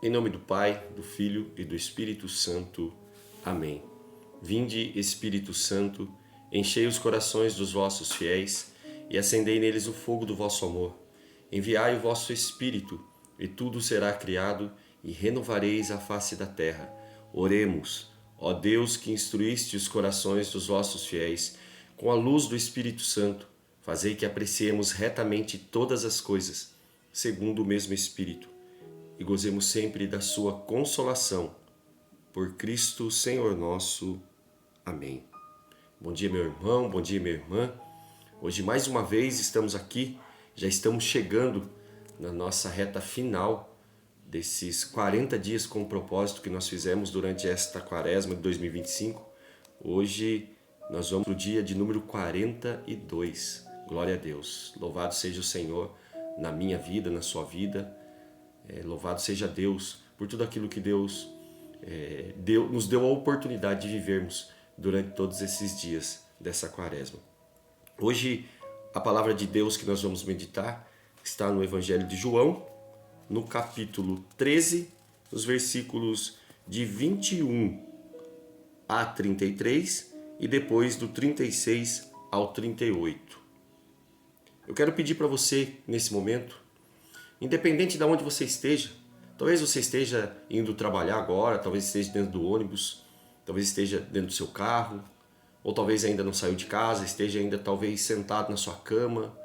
Em nome do Pai, do Filho e do Espírito Santo. Amém. Vinde, Espírito Santo, enchei os corações dos vossos fiéis e acendei neles o fogo do vosso amor. Enviai o vosso Espírito, e tudo será criado, e renovareis a face da terra. Oremos, ó Deus, que instruíste os corações dos vossos fiéis com a luz do Espírito Santo, fazei que apreciemos retamente todas as coisas, segundo o mesmo Espírito, e gozemos sempre da sua consolação. Por Cristo, Senhor nosso. Amém. Bom dia, meu irmão, bom dia, minha irmã. Hoje, mais uma vez, estamos aqui, já estamos chegando na nossa reta final desses 40 dias com o propósito que nós fizemos durante esta quaresma de 2025. Hoje, nós vamos para o dia de número 42. Glória a Deus. Louvado seja o Senhor na minha vida, na sua vida. Louvado seja Deus por tudo aquilo que Deus nos deu a oportunidade de vivermos durante todos esses dias dessa quaresma. Hoje, a palavra de Deus que nós vamos meditar está no Evangelho de João, no capítulo 13, nos versículos de 21 a 33 e depois do 36 ao 38. Eu quero pedir para você, nesse momento, independente de onde você esteja, talvez você esteja indo trabalhar agora, talvez esteja dentro do ônibus, talvez esteja dentro do seu carro, ou talvez ainda não saiu de casa, esteja ainda talvez sentado na sua cama,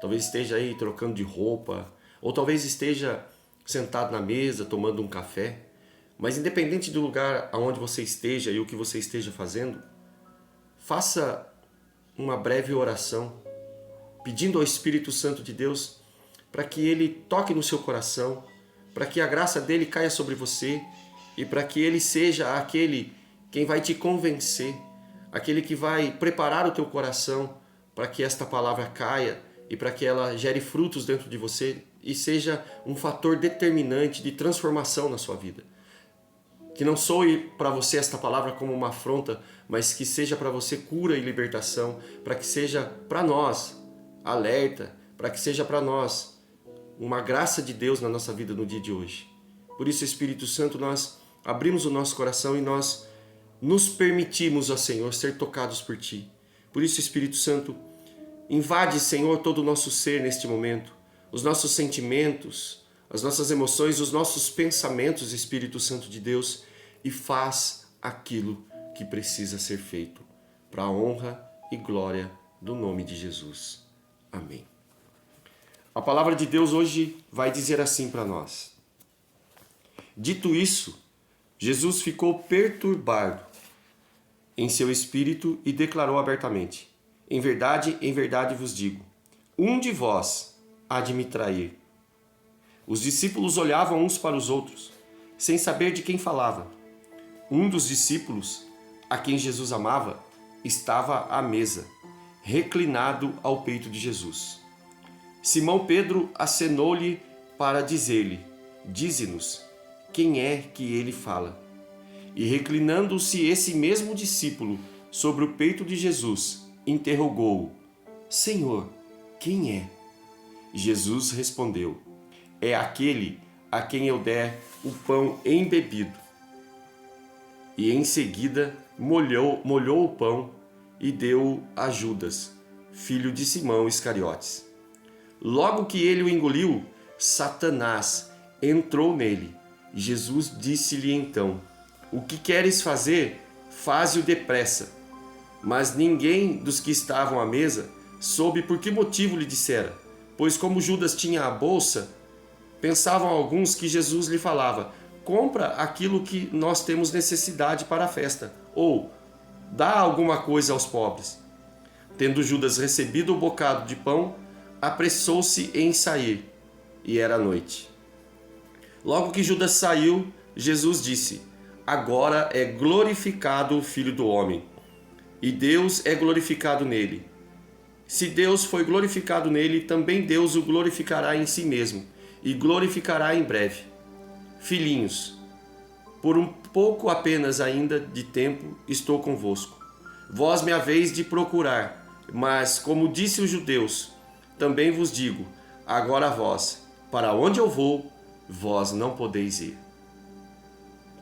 talvez esteja aí trocando de roupa, ou talvez esteja sentado na mesa tomando um café. Mas independente do lugar aonde você esteja e o que você esteja fazendo, faça uma breve oração, pedindo ao Espírito Santo de Deus para que Ele toque no seu coração, para que a graça dele caia sobre você e para que Ele seja aquele quem vai te convencer, aquele que vai preparar o teu coração para que esta palavra caia e para que ela gere frutos dentro de você e seja um fator determinante de transformação na sua vida. Que não soe para você esta palavra como uma afronta, mas que seja para você cura e libertação, para que seja para nós alerta, para que seja para nós uma graça de Deus na nossa vida no dia de hoje. Por isso, Espírito Santo, nós abrimos o nosso coração e nós nos permitimos, ó Senhor, ser tocados por Ti. Por isso, Espírito Santo, invade, Senhor, todo o nosso ser neste momento, os nossos sentimentos, as nossas emoções, os nossos pensamentos, Espírito Santo de Deus, e faz aquilo que precisa ser feito, para a honra e glória do nome de Jesus. Amém. A palavra de Deus hoje vai dizer assim para nós. Dito isso, Jesus ficou perturbado em seu espírito e declarou abertamente: em verdade vos digo, um de vós há de me trair. Os discípulos olhavam uns para os outros, sem saber de quem falava. Um dos discípulos, a quem Jesus amava, estava à mesa, reclinado ao peito de Jesus. Simão Pedro acenou-lhe para dizer-lhe: dize-nos, quem é que ele fala? E reclinando-se esse mesmo discípulo sobre o peito de Jesus, interrogou-o: Senhor, quem é? Jesus respondeu: é aquele a quem eu der o pão embebido. E em seguida molhou o pão e deu-o a Judas, filho de Simão Iscariotes. Logo que ele o engoliu, Satanás entrou nele. Jesus disse-lhe então: o que queres fazer, faze-o depressa. Mas ninguém dos que estavam à mesa soube por que motivo lhe dissera, pois como Judas tinha a bolsa, pensavam alguns que Jesus lhe falava: compra aquilo que nós temos necessidade para a festa, ou dá alguma coisa aos pobres. Tendo Judas recebido o bocado de pão, apressou-se em sair, e era noite. Logo que Judas saiu, Jesus disse: agora é glorificado o Filho do Homem, e Deus é glorificado nele. Se Deus foi glorificado nele, também Deus o glorificará em si mesmo, e glorificará em breve. Filhinhos, por um pouco apenas ainda de tempo estou convosco. Vós me haveis de procurar, mas, como disse os judeus, também vos digo, agora vós, para onde eu vou, vós não podeis ir.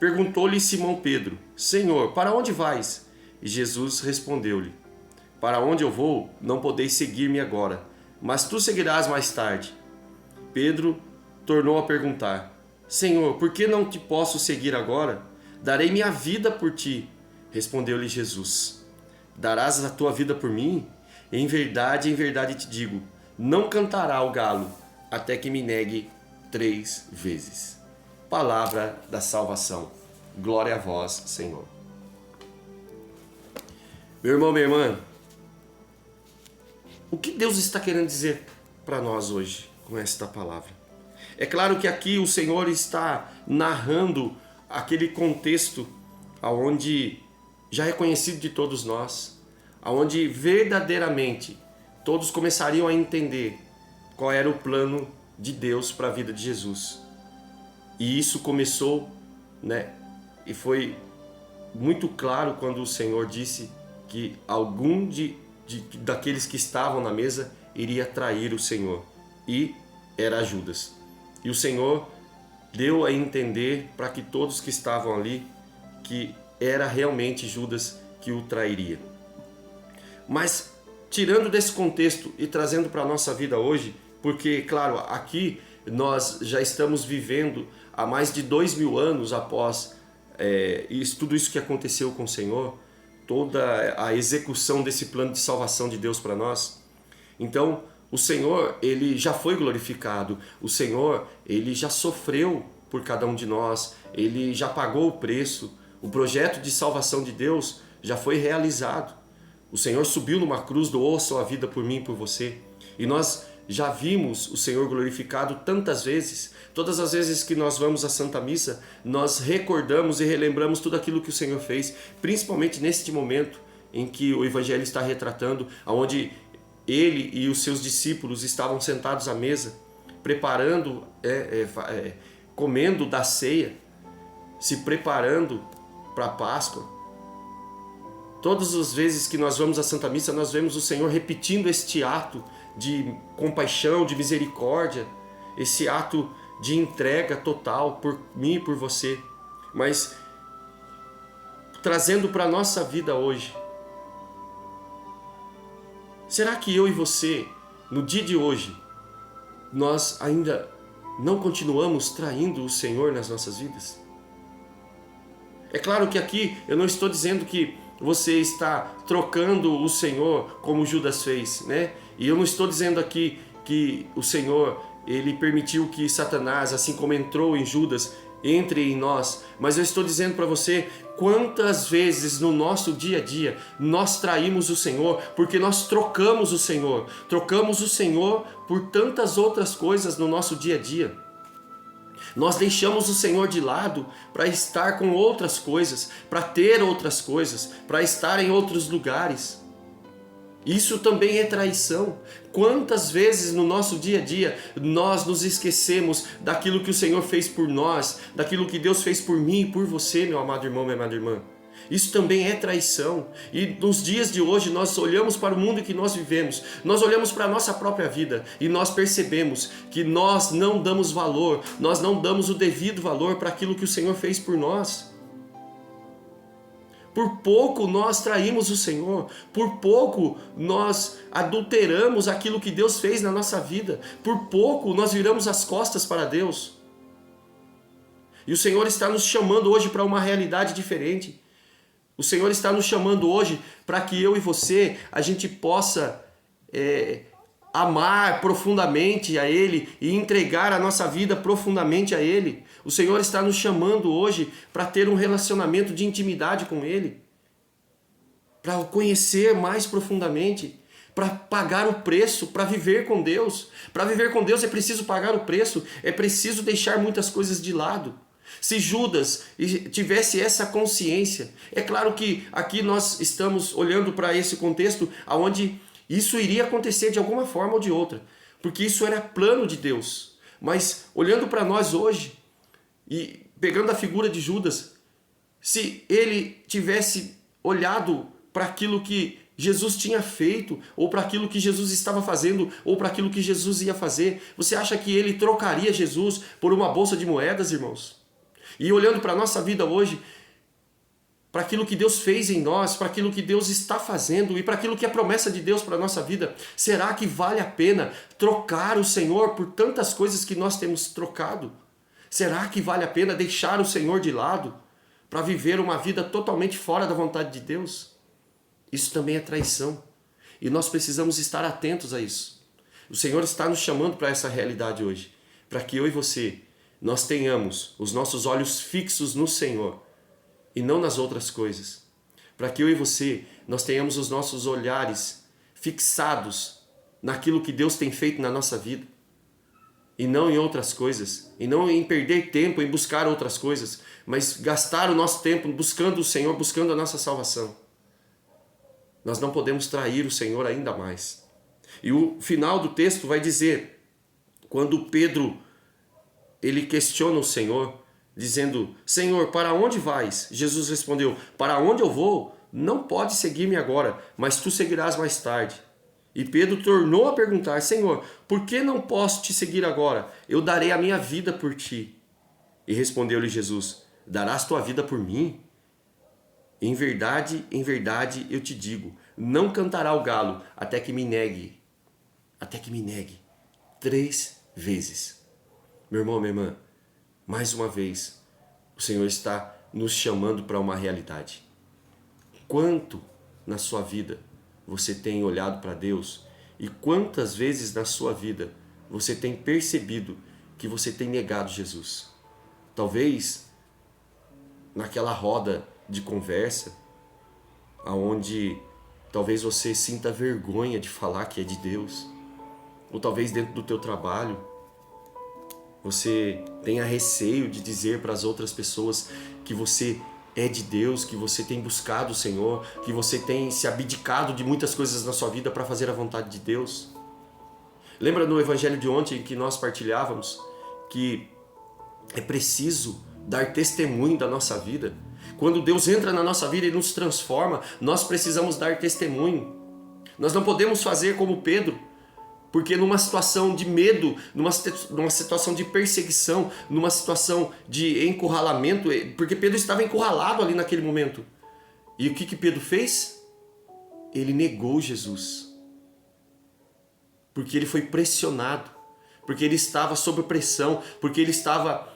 perguntou-lhe Simão Pedro: Senhor, para onde vais? E Jesus respondeu-lhe: Para onde eu vou, não podeis seguir-me agora, mas tu seguirás mais tarde. Pedro tornou a perguntar: Senhor, por que não te posso seguir agora? Darei minha vida por ti. Respondeu-lhe Jesus: Darás a tua vida por mim? Em verdade te digo, não cantará o galo até que me negue 3 vezes. Palavra da salvação. Glória a vós, Senhor. Meu irmão, minha irmã, o que Deus está querendo dizer para nós hoje com esta palavra? É claro que aqui o Senhor está narrando aquele contexto onde já é conhecido de todos nós, onde verdadeiramente todos começariam a entender qual era o plano de Deus para a vida de Jesus. E isso começou, e foi muito claro quando o Senhor disse que algum daqueles que estavam na mesa iria trair o Senhor, e era Judas. E o Senhor deu a entender para que todos que estavam ali que era realmente Judas que o trairia. Mas tirando desse contexto e trazendo para a nossa vida hoje, porque claro, aqui nós já estamos vivendo há mais de 2000 anos após tudo isso que aconteceu com o Senhor, toda a execução desse plano de salvação de Deus para nós. Então, o Senhor, ele já foi glorificado, o Senhor, ele já sofreu por cada um de nós, ele já pagou o preço, o projeto de salvação de Deus já foi realizado. O Senhor subiu numa cruz, doou sua vida por mim e por você. E nós já vimos o Senhor glorificado tantas vezes. Todas as vezes que nós vamos à Santa Missa, nós recordamos e relembramos tudo aquilo que o Senhor fez, principalmente neste momento em que o Evangelho está retratando, onde ele e os seus discípulos estavam sentados à mesa, preparando, comendo da ceia, se preparando para a Páscoa. Todas as vezes que nós vamos à Santa Missa, nós vemos o Senhor repetindo este ato de compaixão, de misericórdia, esse ato de entrega total por mim e por você. Mas trazendo para a nossa vida hoje, será que eu e você, no dia de hoje, nós ainda não continuamos traindo o Senhor nas nossas vidas? É claro que aqui eu não estou dizendo que você está trocando o Senhor como Judas fez, né? E eu não estou dizendo aqui que o Senhor, ele permitiu que Satanás, assim como entrou em Judas, entre em nós. Mas eu estou dizendo para você, quantas vezes no nosso dia a dia nós traímos o Senhor, porque nós trocamos o Senhor por tantas outras coisas no nosso dia a dia. Nós deixamos o Senhor de lado para estar com outras coisas, para ter outras coisas, para estar em outros lugares. Isso também é traição. Quantas vezes no nosso dia a dia nós nos esquecemos daquilo que o Senhor fez por nós, daquilo que Deus fez por mim e por você, meu amado irmão, minha amada irmã. Isso também é traição. E nos dias de hoje nós olhamos para o mundo em que nós vivemos, nós olhamos para a nossa própria vida e nós percebemos que nós não damos valor, nós não damos o devido valor para aquilo que o Senhor fez por nós. Por pouco nós traímos o Senhor, por pouco nós adulteramos aquilo que Deus fez na nossa vida, por pouco nós viramos as costas para Deus. E o Senhor está nos chamando hoje para uma realidade diferente. O Senhor está nos chamando hoje para que eu e você, a gente possa amar profundamente a Ele e entregar a nossa vida profundamente a Ele. O Senhor está nos chamando hoje para ter um relacionamento de intimidade com Ele, para o conhecer mais profundamente, para pagar o preço, para viver com Deus. Para viver com Deus é preciso pagar o preço, é preciso deixar muitas coisas de lado. Se Judas tivesse essa consciência, é claro que aqui nós estamos olhando para esse contexto onde isso iria acontecer de alguma forma ou de outra, porque isso era plano de Deus. Mas olhando para nós hoje e pegando a figura de Judas, se ele tivesse olhado para aquilo que Jesus tinha feito, ou para aquilo que Jesus estava fazendo, ou para aquilo que Jesus ia fazer, você acha que ele trocaria Jesus por uma bolsa de moedas, irmãos? E olhando para a nossa vida hoje, para aquilo que Deus fez em nós, para aquilo que Deus está fazendo e para aquilo que é promessa de Deus para a nossa vida, será que vale a pena trocar o Senhor por tantas coisas que nós temos trocado? Será que vale a pena deixar o Senhor de lado para viver uma vida totalmente fora da vontade de Deus? Isso também é traição e nós precisamos estar atentos a isso. O Senhor está nos chamando para essa realidade hoje, para que eu e você, nós tenhamos os nossos olhos fixos no Senhor e não nas outras coisas. Para que eu e você, nós tenhamos os nossos olhares fixados naquilo que Deus tem feito na nossa vida. E não em outras coisas. E não em perder tempo em buscar outras coisas. Mas gastar o nosso tempo buscando o Senhor, buscando a nossa salvação. Nós não podemos trair o Senhor ainda mais. E o final do texto vai dizer, quando Pedro ele questiona o Senhor, dizendo, Senhor, para onde vais? Jesus respondeu, para onde eu vou? Não pode seguir-me agora, mas tu seguirás mais tarde. E Pedro tornou a perguntar, Senhor, por que não posso te seguir agora? Eu darei a minha vida por ti. E respondeu-lhe Jesus, darás tua vida por mim? Em verdade, eu te digo, não cantará o galo até que me negue 3 vezes. Meu irmão, minha irmã, mais uma vez, o Senhor está nos chamando para uma realidade. Quanto na sua vida você tem olhado para Deus e quantas vezes na sua vida você tem percebido que você tem negado Jesus? Talvez naquela roda de conversa, aonde talvez você sinta vergonha de falar que é de Deus, ou talvez dentro do teu trabalho, você tenha receio de dizer para as outras pessoas que você é de Deus, que você tem buscado o Senhor, que você tem se abdicado de muitas coisas na sua vida para fazer a vontade de Deus. Lembra no evangelho de ontem que nós partilhávamos que é preciso dar testemunho da nossa vida? Quando Deus entra na nossa vida e nos transforma, nós precisamos dar testemunho. Nós não podemos fazer como Pedro, porque numa situação de medo, numa situação de perseguição, numa situação de encurralamento, porque Pedro estava encurralado ali naquele momento. E o que Pedro fez? Ele negou Jesus. Porque ele foi pressionado, porque ele estava sob pressão, porque ele estava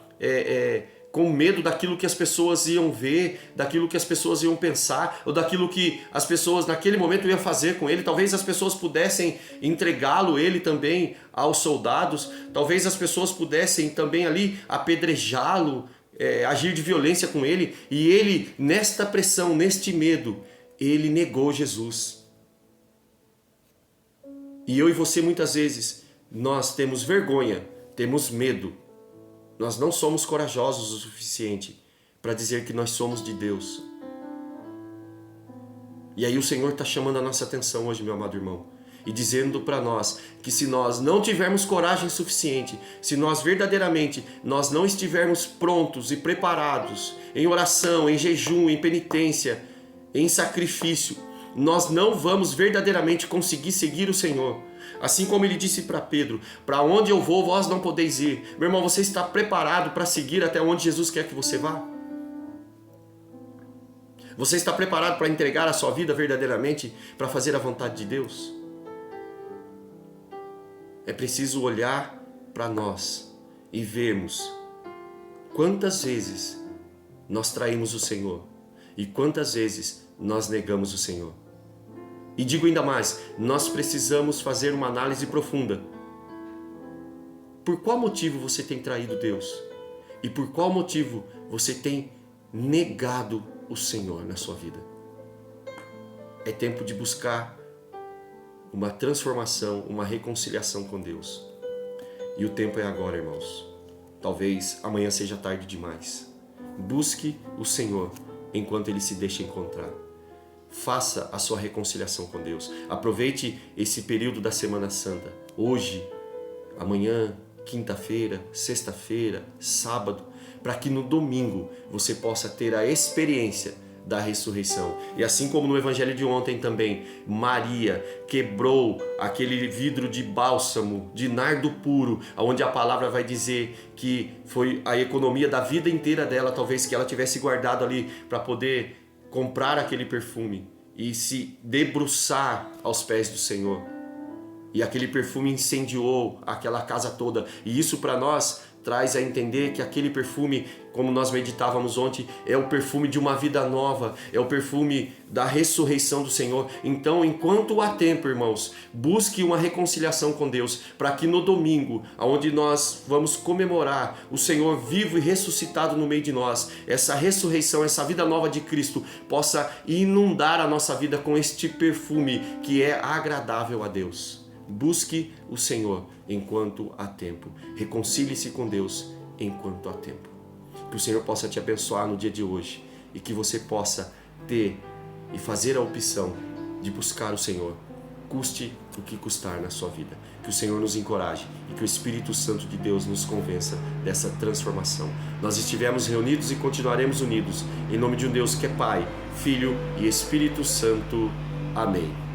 com medo daquilo que as pessoas iam ver, daquilo que as pessoas iam pensar, ou daquilo que as pessoas naquele momento iam fazer com ele. Talvez as pessoas pudessem entregá-lo, ele também, aos soldados. Talvez as pessoas pudessem também ali apedrejá-lo, agir de violência com ele. E ele, nesta pressão, neste medo, ele negou Jesus. E eu e você, muitas vezes, nós temos vergonha, temos medo. Nós não somos corajosos o suficiente para dizer que nós somos de Deus. E aí o Senhor está chamando a nossa atenção hoje, meu amado irmão, e dizendo para nós que se nós não tivermos coragem suficiente, se nós verdadeiramente nós não estivermos prontos e preparados em oração, em jejum, em penitência, em sacrifício, nós não vamos verdadeiramente conseguir seguir o Senhor. Assim como ele disse para Pedro, para onde eu vou, vós não podeis ir. Meu irmão, você está preparado para seguir até onde Jesus quer que você vá? Você está preparado para entregar a sua vida verdadeiramente para fazer a vontade de Deus? É preciso olhar para nós e vermos quantas vezes nós traímos o Senhor e quantas vezes nós negamos o Senhor. E digo ainda mais, nós precisamos fazer uma análise profunda. Por qual motivo você tem traído Deus? E por qual motivo você tem negado o Senhor na sua vida? É tempo de buscar uma transformação, uma reconciliação com Deus. E o tempo é agora, irmãos. Talvez amanhã seja tarde demais. Busque o Senhor enquanto Ele se deixa encontrar. Faça a sua reconciliação com Deus. Aproveite esse período da Semana Santa. Hoje, amanhã, quinta-feira, sexta-feira, sábado, para que no domingo você possa ter a experiência da ressurreição. E assim como no evangelho de ontem também, Maria quebrou aquele vidro de bálsamo, de nardo puro, onde a palavra vai dizer que foi a economia da vida inteira dela, talvez que ela tivesse guardado ali para poder comprar aquele perfume e se debruçar aos pés do Senhor. E aquele perfume incendiou aquela casa toda. E isso para nós traz a entender que aquele perfume, como nós meditávamos ontem, é o perfume de uma vida nova, é o perfume da ressurreição do Senhor. Então, enquanto há tempo, irmãos, busque uma reconciliação com Deus, para que no domingo, onde nós vamos comemorar o Senhor vivo e ressuscitado no meio de nós, essa ressurreição, essa vida nova de Cristo, possa inundar a nossa vida com este perfume que é agradável a Deus. Busque o Senhor enquanto há tempo. Reconcilie-se com Deus enquanto há tempo. Que o Senhor possa te abençoar no dia de hoje e que você possa ter e fazer a opção de buscar o Senhor, custe o que custar na sua vida. Que o Senhor nos encoraje e que o Espírito Santo de Deus nos convença dessa transformação. Nós estivemos reunidos e continuaremos unidos em nome de um Deus que é Pai, Filho e Espírito Santo. Amém.